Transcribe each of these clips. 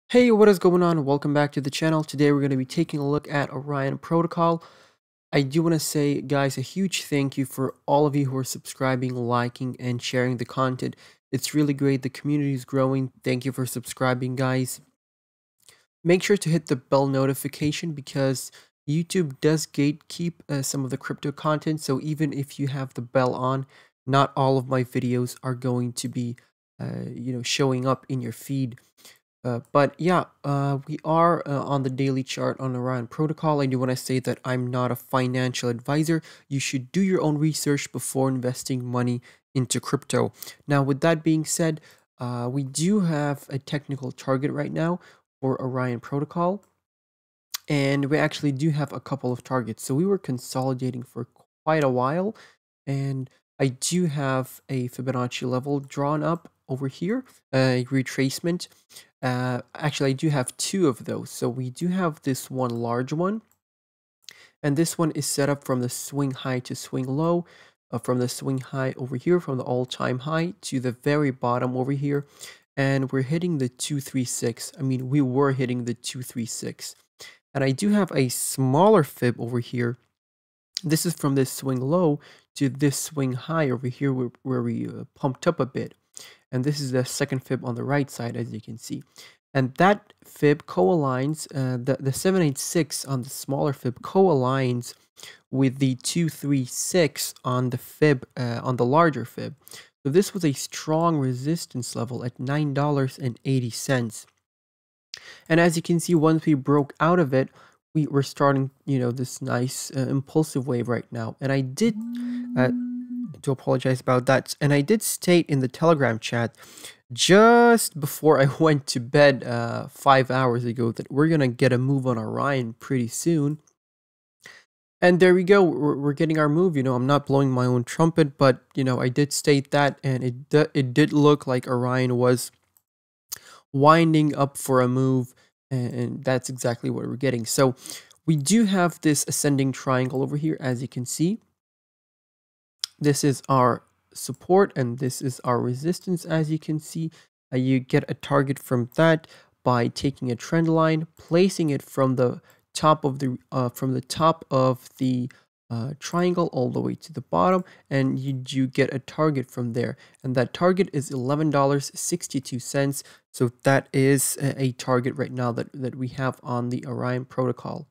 Hey, what is going on? Welcome back to the channel. Today we're going to be taking a look at Orion Protocol. I do want to say, guys, a huge thank you for all of you who are subscribing, liking, and sharing the content. It's really great. The community is growing. Thank you for subscribing, guys. Make sure to hit the bell notification because YouTube does gatekeep some of the crypto content. So even if you have the bell on, not all of my videos are going to be, showing up in your feed. But yeah, we are on the daily chart on Orion Protocol. I do want to say that I'm not a financial advisor. You should do your own research before investing money into crypto. Now, with that being said, we do have a technical target right now for Orion Protocol, and we actually do have a couple of targets. So we were consolidating for quite a while, and I do have a Fibonacci level drawn up over here, a retracement. Actually, I do have two of those. So we do have this one large one, and this one is set up from the swing high to swing low, from the swing high over here, from the all-time high to the very bottom over here. And we're hitting the 236. I mean, we were hitting the 236. And I do have a smaller fib over here. This is from this swing low to this swing high over here where we pumped up a bit. And this is the second fib on the right side, as you can see. And that fib co-aligns, the 786 on the smaller fib co-aligns with the 236 on the fib, on the larger fib. So this was a strong resistance level at $9.80. And as you can see, once we broke out of it, we were starting, this nice impulsive wave right now. And I did, to apologize about that. And I did state in the Telegram chat just before I went to bed 5 hours ago that we're going to get a move on Orion pretty soon. And there we go. We're getting our move. I'm not blowing my own trumpet, but, I did state that, and it did look like Orion was winding up for a move, and that's exactly what we're getting. So we do have this ascending triangle over here, as you can see. This is our support and this is our resistance, as you can see. You get a target from that by taking a trend line, placing it from the top of the triangle all the way to the bottom, and you get a target from there, and that target is $11.62. So that is a target right now that we have on the Orion protocol.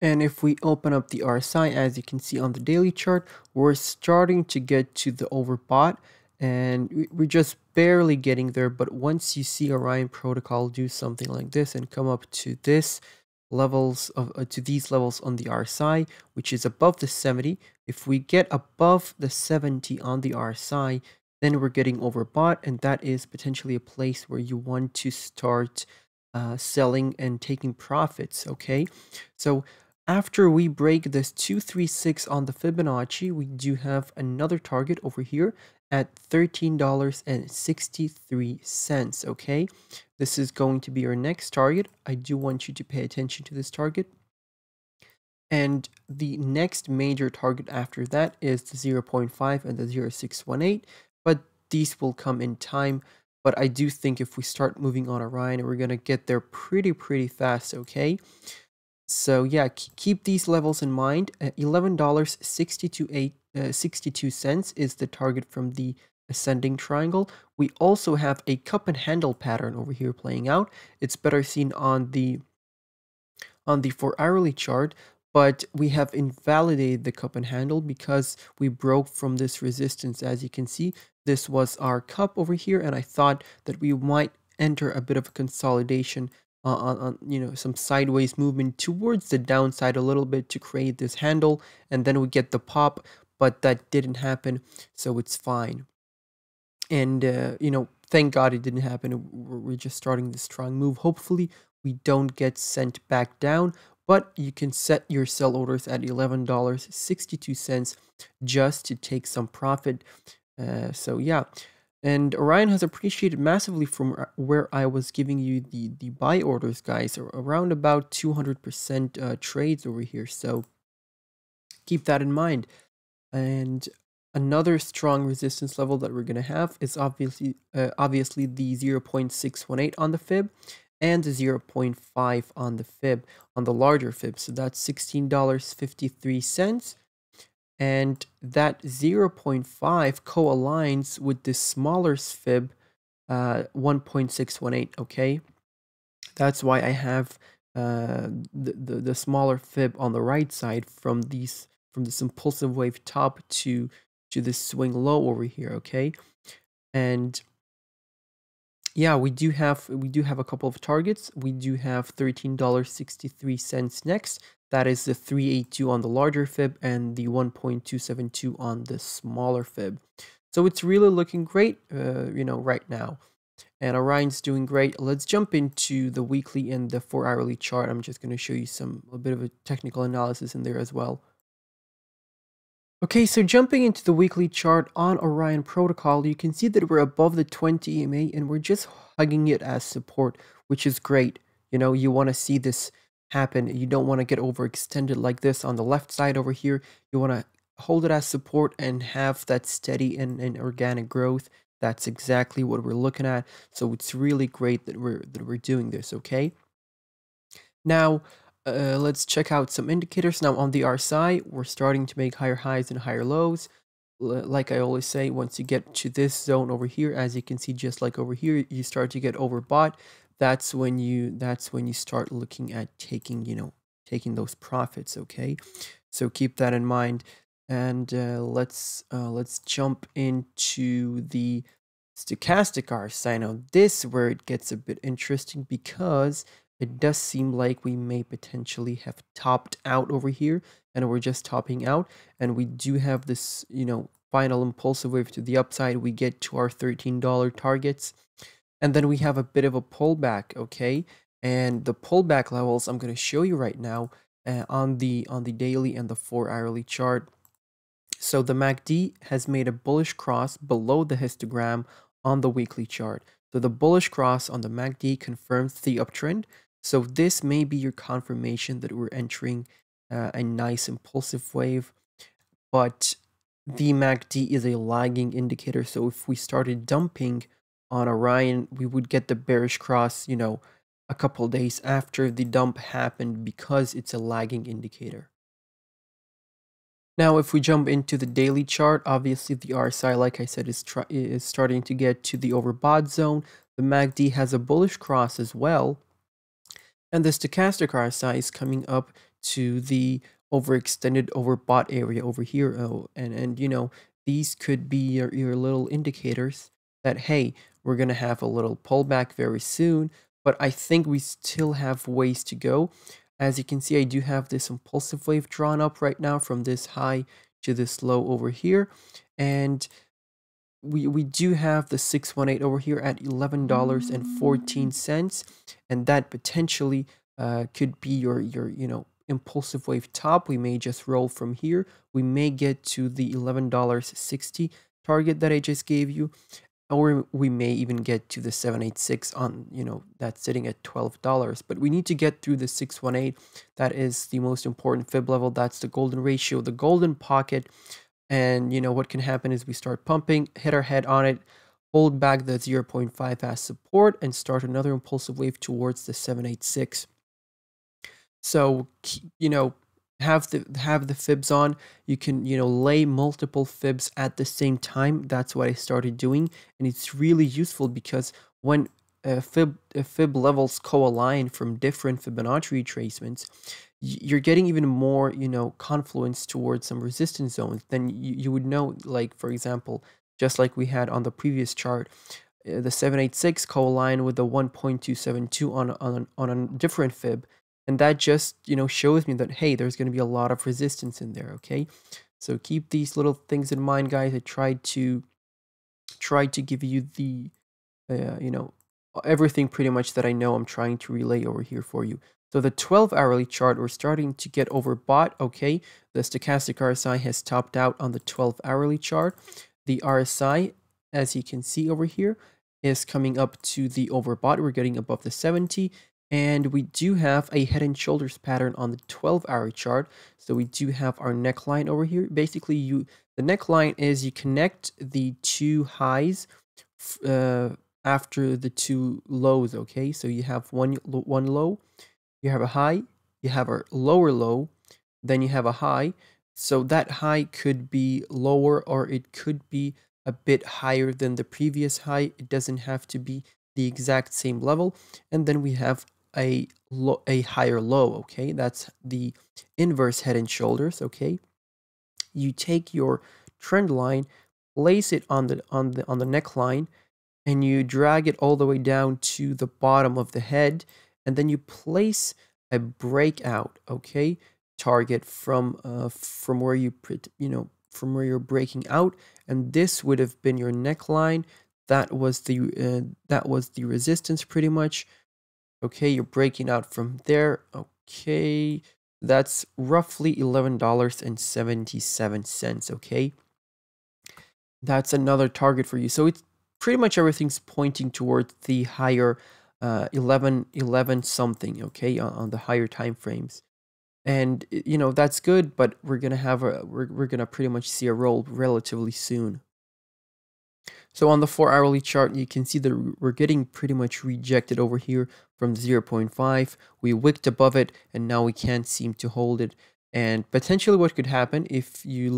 And if we open up the RSI, as you can see on the daily chart, we're starting to get to the overbought, and we're just barely getting there. But once you see Orion protocol do something like this and come up to this levels of to these levels on the RSI, which is above the 70, if we get above the 70 on the RSI, then we're getting overbought, and that is potentially a place where you want to start selling and taking profits. Okay, so after we break this 236 on the Fibonacci, we do have another target over here at $13.63, okay? This is going to be our next target. I do want you to pay attention to this target. And the next major target after that is the 0.5 and the 0.618, but these will come in time. But I do think if we start moving on Orion, we're going to get there pretty fast, okay? So yeah, keep these levels in mind. $11.62 is the target from the ascending triangle. We also have a cup and handle pattern over here playing out. It's better seen on the 4-hourly chart, but we have invalidated the cup and handle because we broke from this resistance. As you can see, this was our cup over here, and I thought that we might enter a bit of a consolidation on some sideways movement towards the downside a little bit to create this handle, and then we get the pop, but that didn't happen, so it's fine. And thank God it didn't happen. We're just starting this strong move. Hopefully we don't get sent back down, but you can set your sell orders at $11.62 just to take some profit. So yeah. And Orion has appreciated massively from where I was giving you the buy orders, guys, around about 200% trades over here. So keep that in mind. And Another strong resistance level that we're going to have is obviously the 0.618 on the fib and the zero point 0.5 on the fib, on the larger fib. So that's $16.53. And that zero point 0.5 co-aligns with the smaller fib, 1.618, okay? That's why I have the smaller fib on the right side from this impulsive wave top to this swing low over here, okay? And yeah, we do have a couple of targets. We do have $13.63 next. That is the 382 on the larger fib and the 1.272 on the smaller fib. So it's really looking great, right now. And Orion's doing great. Let's jump into the weekly and the 4-hourly chart. I'm just going to show you a bit of a technical analysis in there as well. Okay, so jumping into the weekly chart on Orion Protocol, you can see that we're above the 20 EMA and we're just hugging it as support, which is great. You know, you want to see this happen. You don't want to get overextended like this on the left side over here. You want to hold it as support and have that steady and organic growth. That's exactly what we're looking at. So it's really great that we're doing this, okay? Now, let's check out some indicators. Now, on the RSI, we're starting to make higher highs and higher lows. Like I always say, once you get to this zone over here, as you can see, just like over here, you start to get overbought. That's when you start looking at taking those profits. Okay, so keep that in mind. And let's jump into the stochastic RSI. Now, this is where it gets a bit interesting because it does seem like we may potentially have topped out over here, and we're just topping out, and we do have this, final impulsive wave to the upside. We get to our $13 targets, and then we have a bit of a pullback, okay? And the pullback levels I'm going to show you right now on the daily and the 4-hourly chart. So the MACD has made a bullish cross below the histogram on the weekly chart. So the bullish cross on the MACD confirms the uptrend. So this may be your confirmation that we're entering a nice impulsive wave, but the MACD is a lagging indicator. So if we started dumping on Orion, we would get the bearish cross, a couple days after the dump happened because it's a lagging indicator. Now, if we jump into the daily chart, obviously the RSI, like I said, is starting to get to the overbought zone. The MACD has a bullish cross as well. And the stochastic RSI is coming up to the overextended overbought area over here. Oh, and these could be your little indicators that, hey, we're going to have a little pullback very soon. But I think we still have ways to go. As you can see, I do have this impulsive wave drawn up right now from this high to this low over here. And we do have the 618 over here at $11.14. And that potentially could be your impulsive wave top. We may just roll from here. We may get to the $11.60 target that I just gave you. Or we may even get to the 786 on, that's sitting at $12. But we need to get through the 618. That is the most important fib level. That's the golden ratio, the golden pocket. And, what can happen is we start pumping, hit our head on it, hold back the 0.5 as support, and start another impulsive wave towards the 786. So, have the fibs on. You can lay multiple fibs at the same time. That's what I started doing, and it's really useful because when fib levels co-align from different Fibonacci retracements, you're getting even more confluence towards some resistance zones. Then you would know, like, for example, just like we had on the previous chart, the 786 co-align with the 1.272 on a different fib. And that just, shows me that, hey, there's going to be a lot of resistance in there, okay? So keep these little things in mind, guys. I tried to give you the, everything pretty much that I know I'm trying to relay over here for you. So the 12-hourly chart, we're starting to get overbought, okay? The stochastic RSI has topped out on the 12-hourly chart. The RSI, as you can see over here, is coming up to the overbought. We're getting above the 70. And we do have a head and shoulders pattern on the 12-hour chart. So we do have our neckline over here. Basically, the neckline is you connect the two highs after the two lows, okay? So you have one low, you have a high, you have a lower low, then you have a high. So that high could be lower or it could be a bit higher than the previous high. It doesn't have to be the exact same level. And then we have a higher low, okay? That's the inverse head and shoulders, okay? You take your trend line, place it on the neckline, and you drag it all the way down to the bottom of the head, and then you place a breakout, okay, target from where from where you're breaking out, and this would have been your neckline. That was the resistance pretty much. Okay, you're breaking out from there. Okay, that's roughly $11.77. Okay, that's another target for you. So it's pretty much everything's pointing towards the higher 11 something, okay, on the higher time frames. And that's good, but we're gonna have we're gonna pretty much see a roll relatively soon. So on the 4-hourly chart, you can see that we're getting pretty much rejected over here from 0.5. We wicked above it, and now we can't seem to hold it. And potentially what could happen if you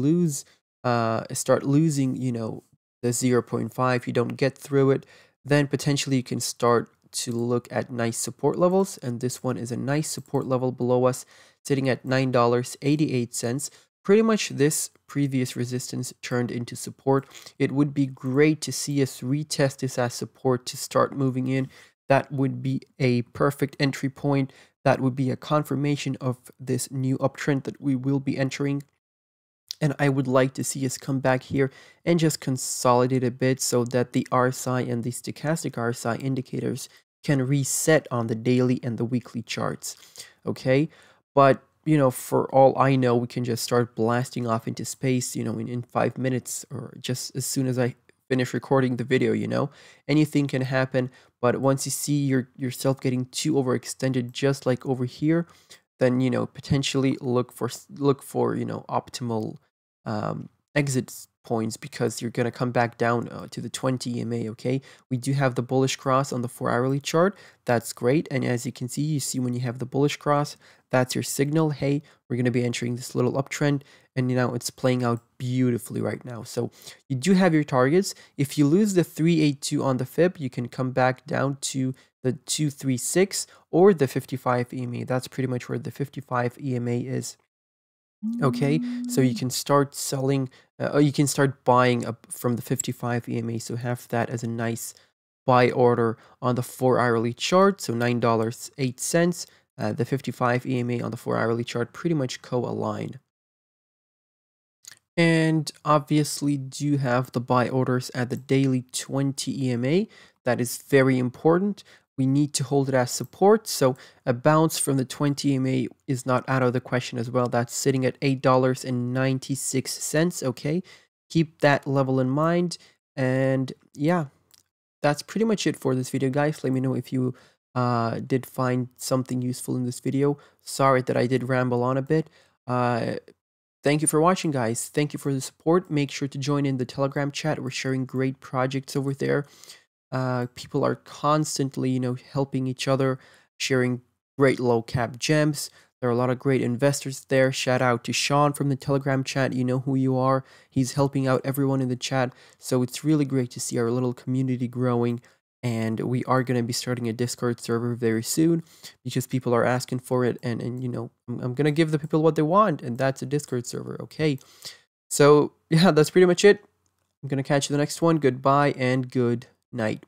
start losing, the 0.5, you don't get through it, then potentially you can start to look at nice support levels. And this one is a nice support level below us, sitting at $9.88. Pretty much this previous resistance turned into support. It would be great to see us retest this as support to start moving in. That would be a perfect entry point. That would be a confirmation of this new uptrend that we will be entering. And I would like to see us come back here and just consolidate a bit so that the RSI and the stochastic RSI indicators can reset on the daily and the weekly charts. Okay, but for all I know, we can just start blasting off into space, in 5 minutes or just as soon as I finish recording the video, anything can happen. But once you see yourself getting too overextended, just like over here, then, potentially look for optimal exit points, because you're going to come back down to the 20 EMA, okay? We do have the bullish cross on the 4-hourly chart. That's great. And as you can see, when you have the bullish cross, that's your signal. Hey, we're going to be entering this little uptrend, and it's playing out beautifully right now. So you do have your targets. If you lose the 382 on the fib, you can come back down to the 236 or the 55 EMA. That's pretty much where the 55 EMA is. Okay, so you can start selling, or you can start buying up from the 55 EMA. So have that as a nice buy order on the 4-hourly chart. So $9.08. The 55 EMA on the 4-hourly chart pretty much co-align. And obviously do have the buy orders at the daily 20 EMA. That is very important. We need to hold it as support. So a bounce from the 20 EMA is not out of the question as well. That's sitting at $8.96. Okay, keep that level in mind. And yeah, that's pretty much it for this video, guys. Let me know if you did find something useful in this video. Sorry that I did ramble on a bit. Thank you for watching, guys. Thank you for the support. Make sure to join in the Telegram chat. We're sharing great projects over there. People are constantly, helping each other, sharing great low cap gems. There are a lot of great investors there. Shout out to Sean from the Telegram chat. You know who you are. He's helping out everyone in the chat. So it's really great to see our little community growing. And we are going to be starting a Discord server very soon because people are asking for it. And I'm going to give the people what they want. And that's a Discord server. Okay. So yeah, that's pretty much it. I'm going to catch you the next one. Goodbye and good night.